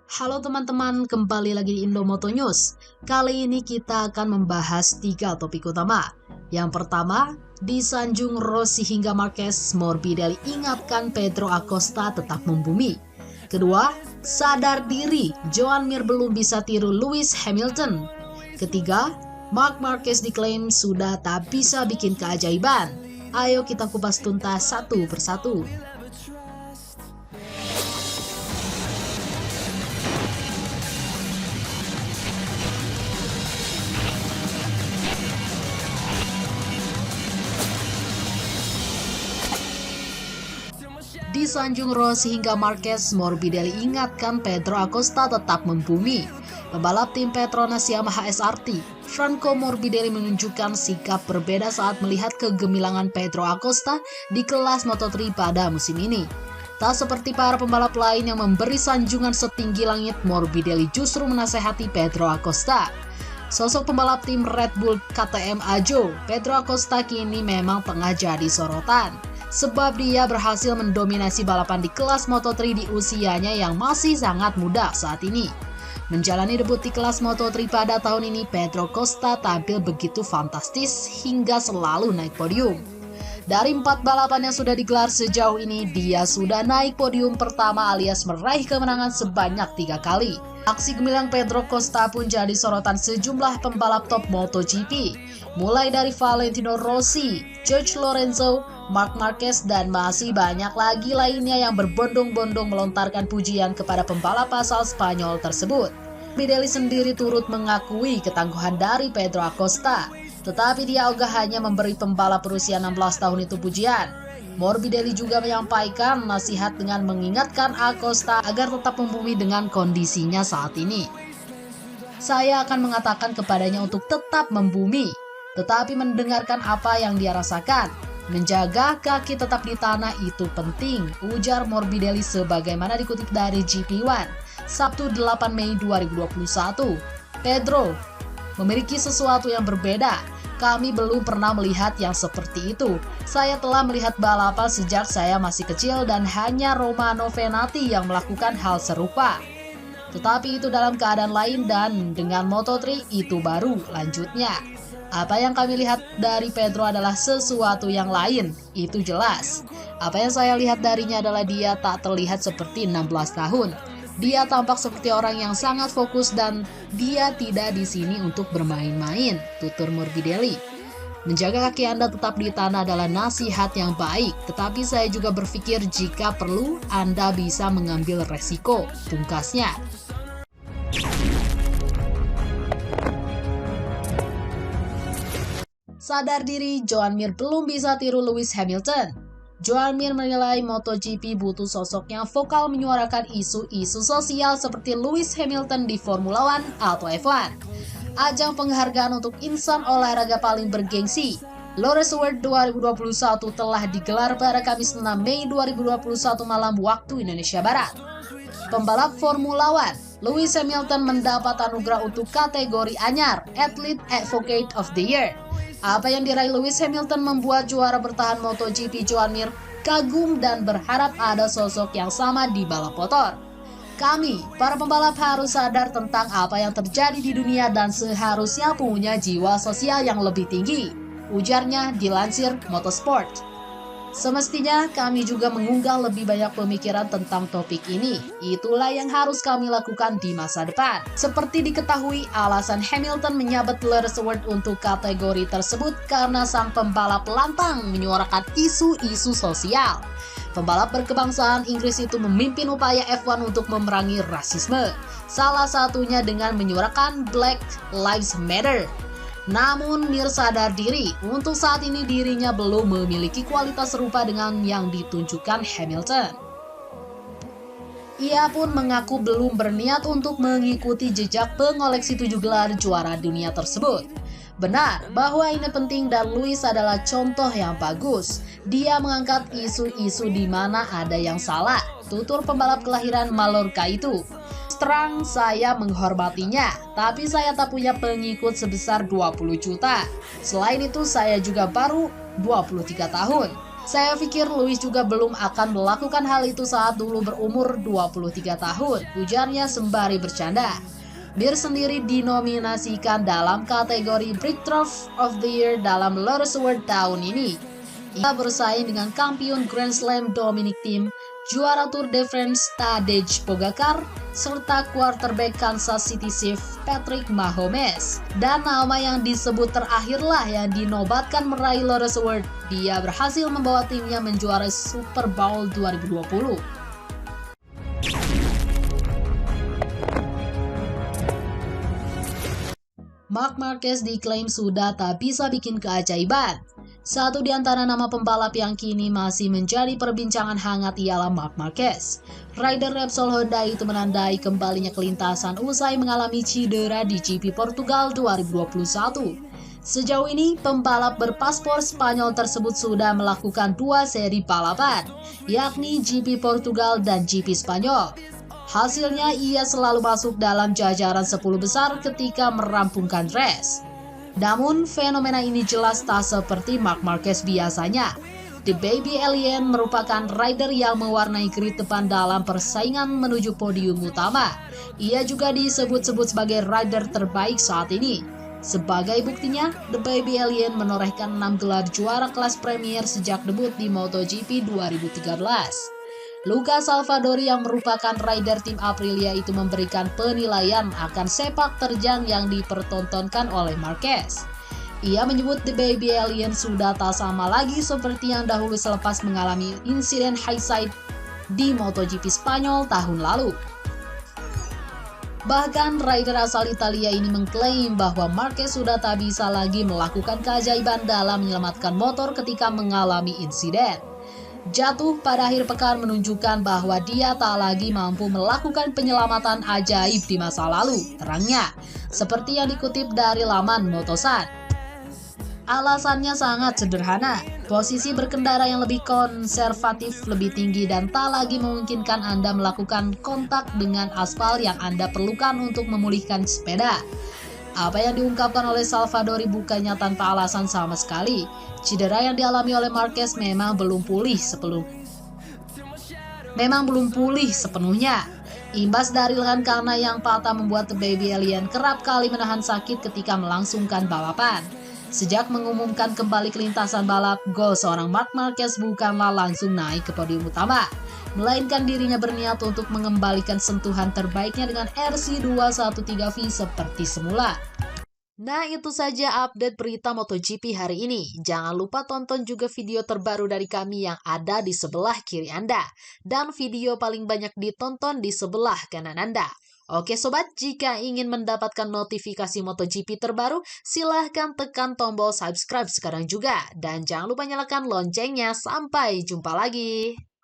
Halo teman-teman, kembali lagi di Indomoto News. Kali ini kita akan membahas 3 topik utama. Yang pertama, disanjung Rossi hingga Marquez, Morbidelli ingatkan Pedro Acosta tetap membumi. Kedua, sadar diri, Joan Mir belum bisa tiru Lewis Hamilton. Ketiga, Marc Marquez diklaim sudah tak bisa bikin keajaiban. Ayo kita kupas tuntas satu persatu. Disanjung Rossi hingga Marquez, Morbidelli ingatkan Pedro Acosta tetap membumi. Pembalap tim Petronas Yamaha SRT, Franco Morbidelli menunjukkan sikap berbeda saat melihat kegemilangan Pedro Acosta di kelas Moto3 pada musim ini. Tak seperti para pembalap lain yang memberi sanjungan setinggi langit, Morbidelli justru menasehati Pedro Acosta. Sosok pembalap tim Red Bull KTM Ajo, Pedro Acosta kini memang tengah jadi sorotan. Sebab dia berhasil mendominasi balapan di kelas Moto3 di usianya yang masih sangat muda saat ini. Menjalani debut di kelas Moto3 pada tahun ini, Pedro Acosta tampil begitu fantastis hingga selalu naik podium. Dari 4 balapan yang sudah digelar sejauh ini, dia sudah naik podium pertama alias meraih kemenangan sebanyak 3 kali. Aksi gemilang Pedro Acosta pun jadi sorotan sejumlah pembalap top MotoGP, mulai dari Valentino Rossi, Jorge Lorenzo, Marc Marquez, dan masih banyak lagi lainnya yang berbondong-bondong melontarkan pujian kepada pembalap asal Spanyol tersebut. Morbidelli sendiri turut mengakui ketangguhan dari Pedro Acosta, tetapi dia ogah hanya memberi pembalap berusia 16 tahun itu pujian. Morbidelli juga menyampaikan nasihat dengan mengingatkan Acosta agar tetap membumi dengan kondisinya saat ini. Saya akan mengatakan kepadanya untuk tetap membumi, tetapi mendengarkan apa yang dia rasakan. Menjaga kaki tetap di tanah itu penting, ujar Morbidelli sebagaimana dikutip dari GP1, Sabtu 8 Mei 2021. Pedro memiliki sesuatu yang berbeda. Kami belum pernah melihat yang seperti itu. Saya telah melihat balapan sejak saya masih kecil dan hanya Romano Fenati yang melakukan hal serupa. Tetapi itu dalam keadaan lain dan dengan Moto3 itu baru lanjutnya. Apa yang kami lihat dari Pedro adalah sesuatu yang lain, itu jelas. Apa yang saya lihat darinya adalah dia tak terlihat seperti 16 tahun. Dia tampak seperti orang yang sangat fokus dan dia tidak di sini untuk bermain-main, tutur Morbidelli. Menjaga kaki Anda tetap di tanah adalah nasihat yang baik, tetapi saya juga berpikir jika perlu Anda bisa mengambil resiko, pungkasnya. Sadar diri, Joan Mir belum bisa tiru Lewis Hamilton. Joan Mir menilai MotoGP butuh sosok yang vokal menyuarakan isu-isu sosial seperti Lewis Hamilton di Formula One atau F1. Ajang penghargaan untuk insan olahraga paling bergengsi, Lotus Award 2021 telah digelar pada Kamis 6 Mei 2021 malam waktu Indonesia Barat. Pembalap Formula One, Lewis Hamilton mendapat anugerah untuk kategori anyar, Athlete Advocate of the Year. Apa yang diraih Lewis Hamilton membuat juara bertahan MotoGP Joan Mir kagum dan berharap ada sosok yang sama di balap motor. Kami, para pembalap harus sadar tentang apa yang terjadi di dunia dan seharusnya punya jiwa sosial yang lebih tinggi, ujarnya dilansir Motorsport. Semestinya kami juga mengunggah lebih banyak pemikiran tentang topik ini. Itulah yang harus kami lakukan di masa depan. Seperti diketahui, alasan Hamilton menyabet Lotus Award untuk kategori tersebut karena sang pembalap lantang menyuarakan isu-isu sosial. Pembalap berkebangsaan Inggris itu memimpin upaya F1 untuk memerangi rasisme, salah satunya dengan menyuarakan Black Lives Matter. Namun Mir sadar diri, untuk saat ini dirinya belum memiliki kualitas serupa dengan yang ditunjukkan Hamilton. Ia pun mengaku belum berniat untuk mengikuti jejak pengoleksi 7 gelar juara dunia tersebut. Benar bahwa ini penting dan Lewis adalah contoh yang bagus. Dia mengangkat isu-isu di mana ada yang salah, tutur pembalap kelahiran Mallorca itu. Terang saya menghormatinya, tapi saya tak punya pengikut sebesar 20 juta. Selain itu saya juga baru 23 tahun. Saya pikir Lewis juga belum akan melakukan hal itu saat dulu berumur 23 tahun, ujarnya sembari bercanda. Mir sendiri dinominasikan dalam kategori Breakthrough of the Year dalam Lotus Award tahun ini. Ia bersaing dengan kampion Grand Slam Dominic Thiem, juara Tour de France Tadej Pogacar, serta quarterback Kansas City Chiefs Patrick Mahomes. Dan nama yang disebut terakhirlah yang dinobatkan meraih Lotus Award. Dia berhasil membawa timnya menjuarai Super Bowl 2020. Marc Marquez diklaim sudah tak bisa bikin keajaiban. Satu di antara nama pembalap yang kini masih menjadi perbincangan hangat ialah Marc Marquez. Rider Repsol Honda itu menandai kembalinya kelintasan usai mengalami cedera di GP Portugal 2021. Sejauh ini, pembalap berpaspor Spanyol tersebut sudah melakukan 2 seri balapan, yakni GP Portugal dan GP Spanyol. Hasilnya, ia selalu masuk dalam jajaran 10 besar ketika merampungkan race. Namun, fenomena ini jelas tak seperti Marc Marquez biasanya. The Baby Alien merupakan rider yang mewarnai grid depan dalam persaingan menuju podium utama. Ia juga disebut-sebut sebagai rider terbaik saat ini. Sebagai buktinya, The Baby Alien menorehkan 6 gelar juara kelas Premier sejak debut di MotoGP 2013. Luca Salvadori yang merupakan rider tim Aprilia itu memberikan penilaian akan sepak terjang yang dipertontonkan oleh Marquez. Ia menyebut The Baby Alien sudah tak sama lagi seperti yang dahulu selepas mengalami insiden high side di MotoGP Spanyol tahun lalu. Bahkan rider asal Italia ini mengklaim bahwa Marquez sudah tak bisa lagi melakukan keajaiban dalam menyelamatkan motor ketika mengalami insiden. Jatuh pada akhir pekan menunjukkan bahwa dia tak lagi mampu melakukan penyelamatan ajaib di masa lalu, terangnya, seperti yang dikutip dari laman Motosan. Alasannya sangat sederhana, posisi berkendara yang lebih konservatif, lebih tinggi, dan tak lagi memungkinkan Anda melakukan kontak dengan aspal yang Anda perlukan untuk memulihkan sepeda. Apa yang diungkapkan oleh Salvadori bukannya tanpa alasan sama sekali. Cedera yang dialami oleh Marquez memang belum pulih sepenuhnya. Imbas dari lengan kana yang patah membuat The Baby Alien kerap kali menahan sakit ketika melangsungkan balapan. Sejak mengumumkan kembali ke lintasan balap, gol seorang Marc Marquez bukanlah langsung naik ke podium utama, melainkan dirinya berniat untuk mengembalikan sentuhan terbaiknya dengan RC213V seperti semula. Nah, itu saja update berita MotoGP hari ini. Jangan lupa tonton juga video terbaru dari kami yang ada di sebelah kiri Anda, dan video paling banyak ditonton di sebelah kanan Anda. Oke sobat, jika ingin mendapatkan notifikasi MotoGP terbaru, silahkan tekan tombol subscribe sekarang juga. Dan jangan lupa nyalakan loncengnya. Sampai jumpa lagi.